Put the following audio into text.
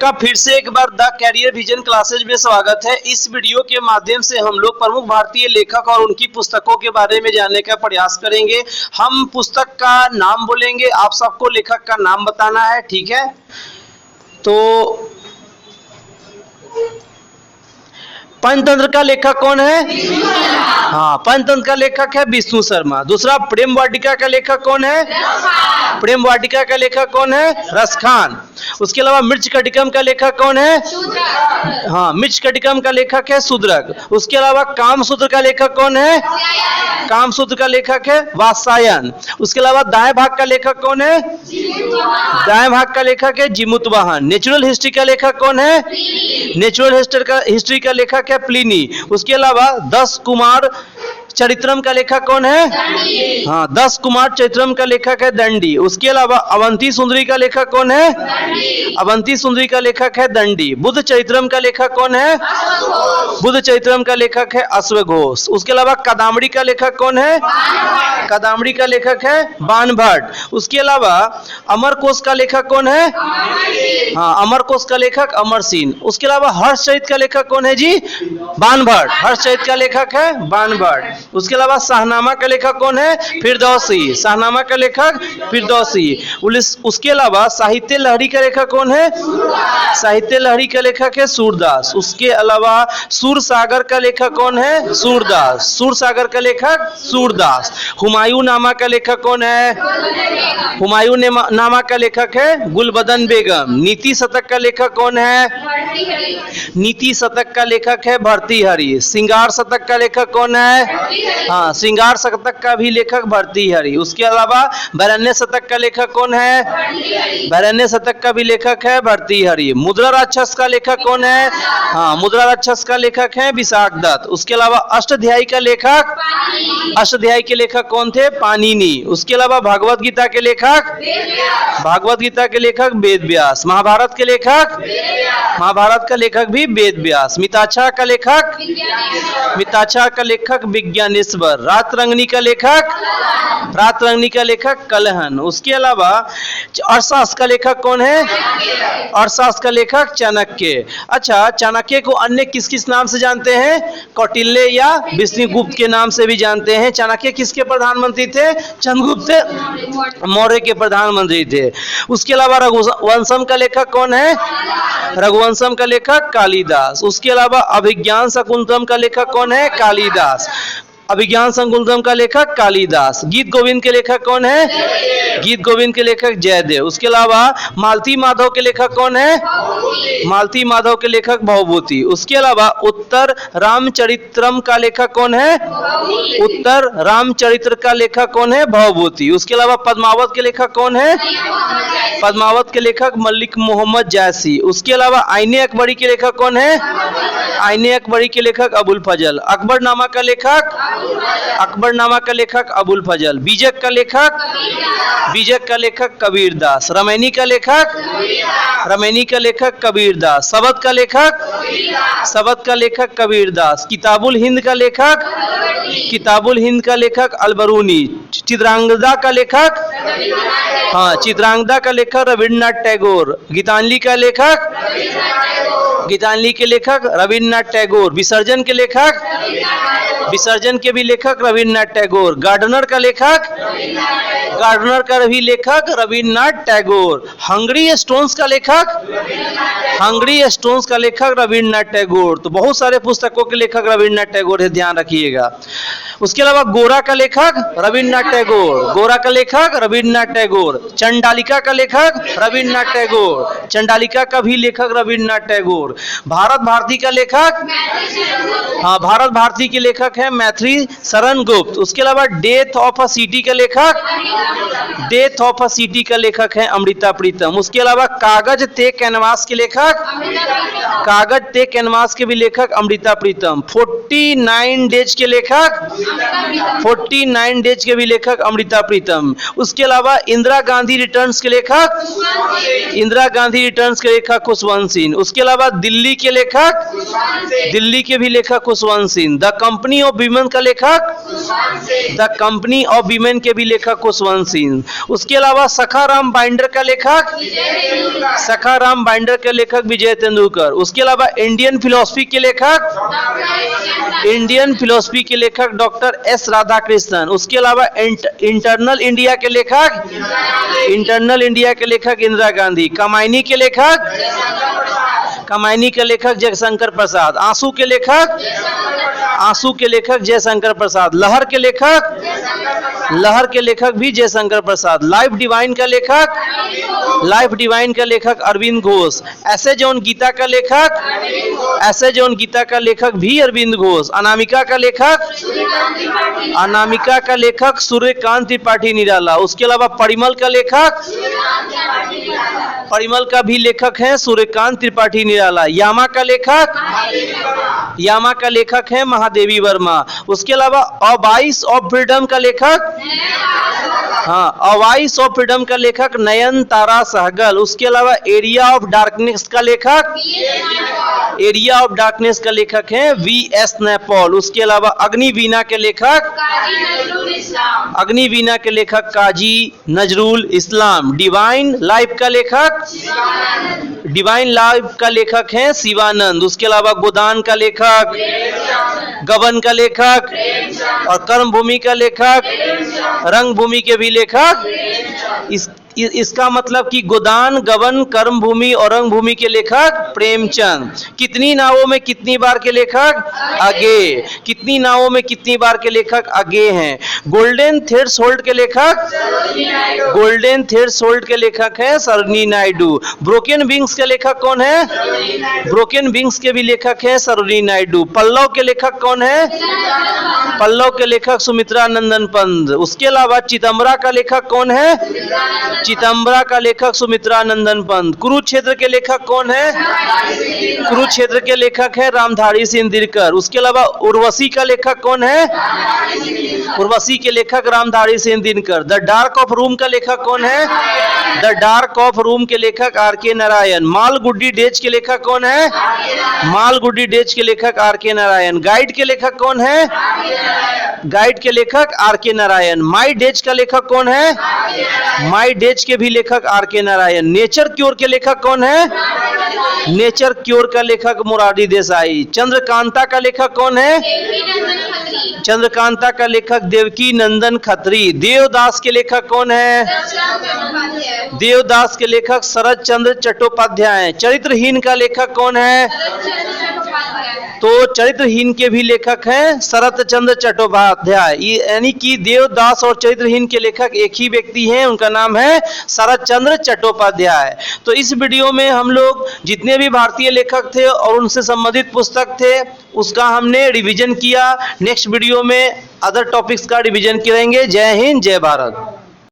सबका फिर से एक बार द कैरियर विजन क्लासेज में स्वागत है। इस वीडियो के माध्यम से हम लोग प्रमुख भारतीय लेखक और उनकी पुस्तकों के बारे में जानने का प्रयास करेंगे। हम पुस्तक का नाम बोलेंगे, आप सबको लेखक का नाम बताना है, ठीक है। तो पंचतंत्र का लेखक कौन है? हाँ, पंचतंत्र का लेखक है विष्णु शर्मा। दूसरा, प्रेम वाटिका का लेखक कौन है? प्रेम वाटिका का लेखक कौन है? रसखान। उसके अलावा मृच्छकटिकम का लेखक कौन है? हाँ, मृच्छकटिकम का लेखक है शूद्रक। उसके अलावा कामसूत्र का लेखक कौन है? कामसूत्र का लेखक है वात्सायन। उसके अलावा दाएं भाग का लेखक कौन है? दाएं भाग का लेखक है जीमूतवाहन। नेचुरल हिस्ट्री का लेखक कौन है? नेचुरल हिस्ट्री का लेखक है प्लिनी। उसके अलावा 10 कुमार चरित्रम का लेखक कौन है? हाँ, 10 कुमार चरित्रम का लेखक है दंडी। उसके अलावा अवंती सुंदरी का लेखक कौन है? अवंती सुंदरी का लेखक है दंडी। बुद्ध चरित्रम का लेखक कौन है? बुद्ध चरित्रम का लेखक है अश्वघोष। उसके अलावा कदामड़ी का लेखक कौन है? कदामड़ी का लेखक है बाणभट्ट। उसके अलावा अमरकोश का लेखक कौन है? हाँ, अमरकोश का लेखक अमरसिंह। उसके अलावा हर्षचरित का लेखक कौन है जी? बाणभट्ट। हर्षचरित का लेखक है बाणभट्ट। उसके अलावा शाहनामा का लेखक कौन है? फिरदौसी। शाहनामा का लेखक फिरदौसी। उसके अलावा साहित्य लहरी का लेखक कौन है? साहित्य लहरी का लेखक है सूरदास। उसके अलावा सूरसागर का लेखक कौन है? सूरदास। सूरसागर का लेखक सूरदास। हुमायूं नामा का लेखक कौन है? हुमायूं नामा का लेखक है गुलबदन बेगम। नीति शतक का लेखक कौन है? नीति शतक का लेखक है भर्तृहरि। श्रृंगार शतक का लेखक कौन है? हाँ, श्रृंगार शतक का भी लेखक भर्तृहरि। उसके अलावा वरेण्य शतक का लेखक कौन है? वरेण्य शतक का भी लेखक है भर्तृहरि। मुद्रा राक्षस का लेखक कौन है? हाँ, मुद्रा राक्षस का लेखक है विशाख दत्त। उसके अलावा अष्टाध्यायी का लेखक, अष्टाध्यायी के लेखक कौन थे? पाणिनि। उसके अलावा भागवत गीता के लेखक, भागवत गीता के लेखक वेद व्यास। महाभारत के लेखक, महाभारत का लेखक भी वेद व्यास। मिताक्षरा का लेखक, मिताक्षरा का लेखक विज्ञानेश्वर। रातरंगिनी का लेखक, रातरंगिनी का लेखक कलहन। उसके अलावा अर्थशास्त्र का लेखक कौन है? अर्थशास्त्र का लेखक चाणक्य। अच्छा, चाणक्य को अन्य किस किस नाम से जानते हैं? कौटिल्य या विष्णुगुप्त के नाम से भी जानते हैं। चाणक्य किसके प्रधानमंत्री थे? चंद्रगुप्त मौर्य के प्रधानमंत्री थे। उसके अलावा रघुवंशम का लेखक कौन है? रघुवंशम का लेखक कालिदास। उसके अलावा अभिज्ञान शाकुंतलम का लेखक कौन है? कालिदास। अभिज्ञान शाकुंतलम का लेखक कालिदास। गीत गोविंद के लेखक कौन है? गीत गोविंद के लेखक जयदेव। उसके अलावा मालती माधव के लेखक कौन है? मालती माधव के लेखक भवभूति। उसके अलावा उत्तर रामचरित्रम का लेखक कौन है? उत्तर रामचरित्र का लेखक कौन है? भवभूति। उसके अलावा पद्मावत के लेखक कौन है? पद्मावत के लेखक मलिक मोहम्मद जैसी। उसके अलावा आईने अकबरी के लेखक कौन है? आईने अकबरी के लेखक अबुल फजल। अकबरनामा का लेखक, अकबरनामा का लेखक अबुल फजल। बीजक का लेखक, बीजक का लेखक कबीरदास। रामायणी का लेखक, रामायणी का लेखक कबीरदास। शबद का लेखक, शबद का लेखक कबीरदास। किताबुल हिंद का लेखक, किताबुल हिंद का लेखक अलबरूनी। चित्रांगदा का लेखक, हाँ, चित्रांगदा का लेखक रविन्द्रनाथ टैगोर। गीतांजलि का लेखक, गीतांजलि के लेखक रविन्द्रनाथ टैगोर। विसर्जन के लेखक, विसर्जन के भी लेखक रविन्द्रनाथ टैगोर। गार्डनर का लेखक, गार्डनर का भी लेखक रविन्द्रनाथ टैगोर। हंगरी स्टोन्स का लेखक, हंगरी स्टोन्स का लेखक रविन्द्रनाथ टैगोर। तो बहुत सारे पुस्तकों के लेखक रविन्द्रनाथ टैगोर है, ध्यान रखिएगा। उसके अलावा गोरा का लेखक रविन्द्रनाथ टैगोर। गोरा का लेखक रविन्द्रनाथ टैगोर। चंडालिका का लेखक रविन्द्रनाथ टैगोर। चंडालिका का भी लेखक रविन्द्रनाथ टैगोर। भारत भारती का लेखक, हाँ, भारत भारती के लेखक है मैथिली शरण गुप्त। उसके अलावा डेथ ऑफ अ सिटी का लेखक, डेथ ऑफ अ सिटी का लेखक है अमृता प्रीतम। उसके अलावा कागज ते कैनवास के लेखक, कागज ते कैनवास के भी लेखक अमृता प्रीतम। 49 डेज के लेखक, 49 डेज के भी लेखक अमृता प्रीतम। उसके अलावा इंदिरा गांधी रिटर्न्स के लेखक, इंदिरा गांधी रिटर्न्स के लेखक खुशवंत सिंह। उसके अलावा दिल्ली के लेखक, दिल्ली के भी लेखक Khushwant Singh. The company of women का लेखक, द कंपनी ऑफ वीमेन के भी लेखक खुशवंत सिंह। उसके अलावा सखाराम बाइंडर का लेखक, सखाराम बाइंडर के लेखक विजय तेंदुलकर। उसके अलावा इंडियन फिलोसफी के लेखक, इंडियन फिलोसफी के लेखक डॉक्टर एस राधाकृष्णन। उसके अलावा इंटरनल इंडिया के लेखक, इंटरनल इंडिया के लेखक इंदिरा गांधी। कमायनी के लेखक, कमायनी के लेखक जयशंकर प्रसाद। आंसू के लेखक, आंसू के लेखक जयशंकर प्रसाद। लहर के लेखक, लहर के लेखक भी जयशंकर प्रसाद। लाइफ डिवाइन का लेखक, लाइफ डिवाइन का लेखक अरविंद घोष। ऐसे जॉन गीता का लेखक, ऐसे जॉन गीता का लेखक भी अरविंद घोष। अनामिका का लेखक, अनामिका का लेखक सूर्यकांत त्रिपाठी निराला। उसके अलावा परिमल का लेखक, परिमल का भी लेखक है सूर्यकांत त्रिपाठी निराला। यामा का लेखक, यामा का लेखक है महादेवी वर्मा। उसके अलावा अ वॉइस ऑफ फ्रीडम का लेखक, हाँ, अ वॉइस ऑफ फ्रीडम का लेखक नयन तारा सहगल। उसके अलावा एरिया ऑफ डार्कनेस का लेखक, एरिया ऑफ डार्कनेस का लेखक है वी.एस. नैपॉल। उसके अलावा अग्निवीणा के लेखक, अग्निवीणा के लेखक काजी नजरुल इस्लाम। डिवाइन लाइफ का लेखक, डिवाइन लाइफ का लेखक है शिवानंद। उसके अलावा गोदान का लेखक, गबन का लेखक और कर्मभूमि का लेखक, रंगभूमि के भी लेखक। इसका मतलब कि गोदान, गबन, कर्मभूमि और रंगभूमि के लेखक प्रेमचंद। कितनी नावों में कितनी बार के लेखक अगे, कितनी नावों में कितनी बार के लेखक अगे हैं। गोल्डन थ्रेशोल्ड के लेखक, गोल्डन थ्रेशोल्ड के लेखक है सरोजिनी नायडू। ब्रोकन विंग्स के लेखक कौन है, ब्रोकन विंग्स के भी लेखक है सरोजिनी नायडू। पल्लव के लेखक कौन है, पल्लव के लेखक सुमित्रा नंदन पंत। उसके अलावा चिदम्बरा का लेखक कौन है, चिदम्बरा का लेखक सुमित्रा नंदन पंत। कुरुक्षेत्र के लेखक कौन है, कुरुक्षेत्र के लेखक है रामधारी सिंह दिनकर। उसके अलावा उर्वशी का लेखक कौन है, उर्वशी के लेखक Ramdhari Singh Dinkar. The dark of room का लेखक कौन है, द डार्क ऑफ रूम के लेखक आर.के. नारायण। मालगुडी डेज के लेखक कौन है, मालगुडी डेज के लेखक आर.के. नारायण। गाइड के लेखक कौन है, गाइड के लेखक आर.के. नारायण। माई डेज का लेखक कौन है, माई डेज के भी लेखक आर.के. नारायण। नेचर क्योर के लेखक कौन है, नेचर क्योर का लेखक मुरारी देसाई। चंद्रकांता का लेखक कौन है, चंद्रकांता का लेखक देवकी नंदन खत्री। देवदास के लेखक कौन है, देवदास के लेखक शरद चंद्र चट्टोपाध्याय। चरित्रहीन का लेखक कौन है, तो चरित्रहीन के भी लेखक हैं शरत चंद्र चट्टोपाध्याय। यानी कि देवदास और चरित्रहीन के लेखक एक ही व्यक्ति हैं, उनका नाम है शरत चंद्र चट्टोपाध्याय। तो इस वीडियो में हम लोग जितने भी भारतीय लेखक थे और उनसे संबंधित पुस्तक थे उसका हमने रिवीजन किया। नेक्स्ट वीडियो में अदर टॉपिक्स का रिवीजन करेंगे। जय हिंद, जय भारत।